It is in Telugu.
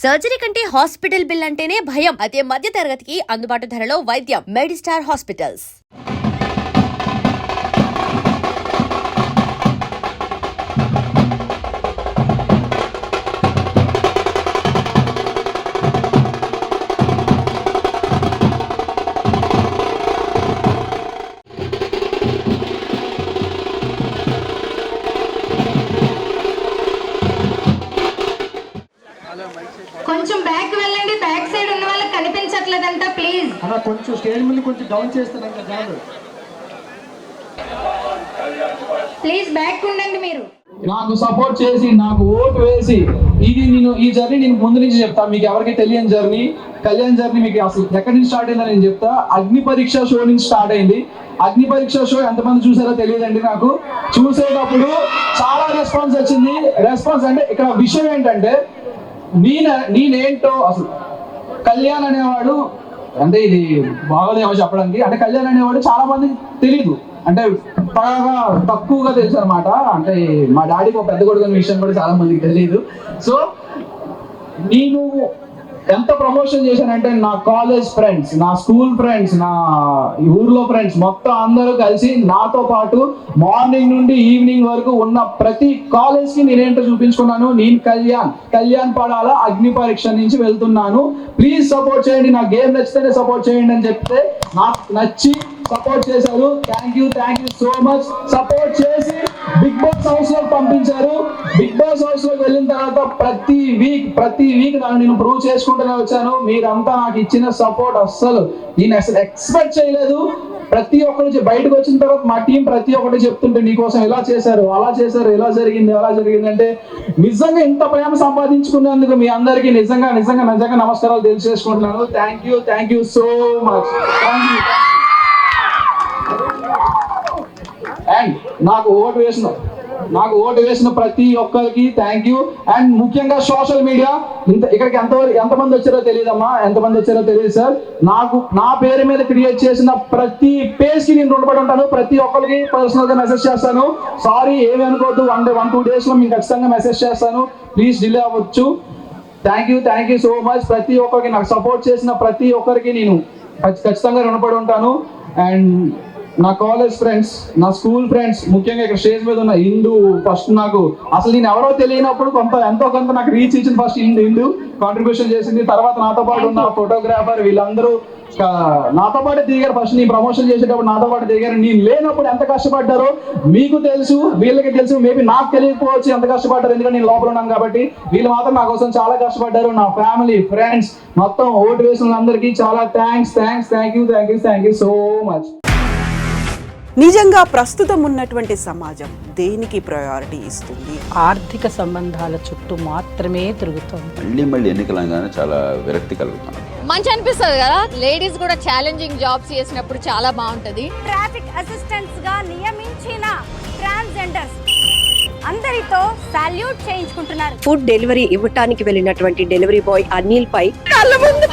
సర్జరీ కంటే హాస్పిటల్ బిల్ అంటేనే భయం. అదే మధ్య తరగతికి అందుబాటు ధరలో వైద్యం. Medistar hospitals. కొంచెం బ్యాక్ వెళ్ళండి. బ్యాక్ సైడ్ ఉన్న వాళ్ళకి కనిపించట్లేదంట. ప్లీజ్ అలా కొంచెం స్టేజ్ మీద కొంచెం డౌన్ చేస్తున్నాం కదా. ప్లీజ్ బ్యాక్ ఉండండి. మీరు నాకు సపోర్ట్ చేసి నాకు ఓటు వేసి ఈ జర్నీ నేను ముందు నుంచి చెప్తా. మీకు ఎవరికి తెలియని జర్నీ, కళ్యాణ్ జర్నీ మీకు అసలు ఎక్కడి నుంచి స్టార్ట్ అయిందని నేను చెప్తా. అగ్ని పరీక్ష షో నుంచి స్టార్ట్ అయింది. అగ్ని పరీక్ష షో ఎంతమంది చూసారో తెలియదండి. నాకు చూసేటప్పుడు చాలా రెస్పాన్స్ వచ్చింది. రెస్పాన్స్ అంటే ఇక్కడ విషయం ఏంటంటే నేనేంటో అసలు కళ్యాణ్ అనేవాడు, అంటే ఇది బాగోదేమో చెప్పడానికి, అంటే కళ్యాణ్ అనేవాడు చాలా మందికి తెలియదు, అంటే బాగా తక్కువగా తెలుసు అనమాట. అంటే మా డాడీకి ఒక పెద్ద కొడుకు అనే విషయం కూడా చాలా మందికి తెలియదు. సో నేను ఎంత ప్రమోషన్ చేశానంటే నా కాలేజ్ ఫ్రెండ్స్, నా స్కూల్ ఫ్రెండ్స్, నా ఊర్లో ఫ్రెండ్స్ మొత్తం అందరూ కలిసి నాతో పాటు మార్నింగ్ నుండి ఈవినింగ్ వరకు ఉన్న ప్రతి కాలేజ్ కి నేనేంటో చూపించుకున్నాను. నేను కళ్యాణ్ పడాల అగ్ని పరీక్ష నుంచి వెళ్తున్నాను, ప్లీజ్ సపోర్ట్ చేయండి, నా గేమ్ నచ్చితేనే సపోర్ట్ చేయండి అని చెప్తే నాకు నచ్చి సపోర్ట్ చేశారు. Thank you so much. Support చేసి బిగ్ బాస్ హౌస్ లో పంపించారు. బిగ్ బాస్ హౌస్ లోకి వెళ్ళిన తర్వాత ప్రతి వీక్ నన్ను నేను ప్రూవ్ చేసుకుంటూనే వచ్చాను. మీరంతా నాకు ఇచ్చిన సపోర్ట్ అస్సలు నేను ఎక్స్పెక్ట్ చేయలేదు. ప్రతి ఒక్కరు బయటకు వచ్చిన తర్వాత మా టీం ప్రతి ఒక్కటి చెప్తుంటే నీకోసం ఇలా చేశారు, అలా చేశారు, ఇలా జరిగింది, అలా జరిగింది అంటే నిజంగా ఇంత ప్రేమ సంపాదించుకున్నందుకు మీ అందరికీ నిజంగా నమస్కారాలు తెలియజేసుకుంటున్నాను. Thank you so much. And నాకు ఓటు వేసిన ప్రతి ఒక్కరికి థ్యాంక్ యూ. అండ్ ముఖ్యంగా సోషల్ మీడియా ఇక్కడికి ఎంతమంది వచ్చారో తెలియదమ్మా, ఎంతమంది వచ్చారో తెలియదు సార్. నా పేరు మీద క్రియేట్ చేసిన ప్రతి పేజ్ కి నేను రుణపడి ఉంటాను. ప్రతి ఒక్కరికి పర్సనల్ గా మెసేజ్ చేస్తాను. సారీ ఏమి అనుకోవద్దు, 1-2 days లో మీకు ఖచ్చితంగా మెసేజ్ చేస్తాను. ప్లీజ్ డిలే అవ్వచ్చు. Thank you so much. ప్రతి ఒక్కరికి నాకు సపోర్ట్ చేసిన ప్రతి ఒక్కరికి నేను ఖచ్చితంగా రుణపడి ఉంటాను. అండ్ నా కాలేజ్ ఫ్రెండ్స్, నా స్కూల్ ఫ్రెండ్స్, ముఖ్యంగా ఇక్కడ స్టేజ్ మీద ఉన్న హిందూ, ఫస్ట్ నాకు అసలు నేను ఎవరో తెలియనప్పుడు ఎంతో కొంత నాకు రీచ్ ఇచ్చింది. ఫస్ట్ హిందూ కాంట్రిబ్యూషన్ చేసింది. తర్వాత నాతో పాటు ఉన్న ఫోటోగ్రాఫర్, వీళ్ళందరూ నాతో పాటు దిగారు. ఫస్ట్ నేను ప్రమోషన్ చేసేటప్పుడు నాతో పాటు దిగారు. నేను లేనప్పుడు ఎంత కష్టపడ్డారో మీకు తెలుసు, వీళ్ళకి తెలుసు. మేబీ నాకు తెలియకపోవచ్చు ఎంత కష్టపడ్డారు, ఎందుకంటే నేను లోపల ఉన్నాను కాబట్టి. వీళ్ళు మాత్రం నా కోసం చాలా కష్టపడ్డారు. నా ఫ్యామిలీ, ఫ్రెండ్స్, మొత్తం ఓటు వేసిన అందరికీ చాలా థ్యాంక్ యూ సో మచ్. నిజంగా ప్రస్తుతం ఉన్నటువంటి సమాజం దేనికి ప్రయారిటీ ఇస్తుంది? ఆర్థిక సంబంధాల చుట్టూ మాత్రమే తిరుగుతుంది. మళ్ళీ ఎన్నికలంగానే చాలా విరక్తి కలుగుతాను. మంచి అనిపిస్తుంది కదా, లేడీస్ కూడా ఛాలెంజింగ్ జాబ్స్ చేసినప్పుడు చాలా బాగుంటది. ట్రాఫిక్ అసిస్టెంట్స్ గా నియమించిన ట్రాన్స్జెండర్స్ అందరితో సాల్యూట్ చేయించుకుంటున్నారు. ఫుడ్ డెలివరీ ఇవ్వటానికి వెళ్ళినటువంటి డెలివరీ బాయ్ అనిల్ పై కళ్ళ ముందు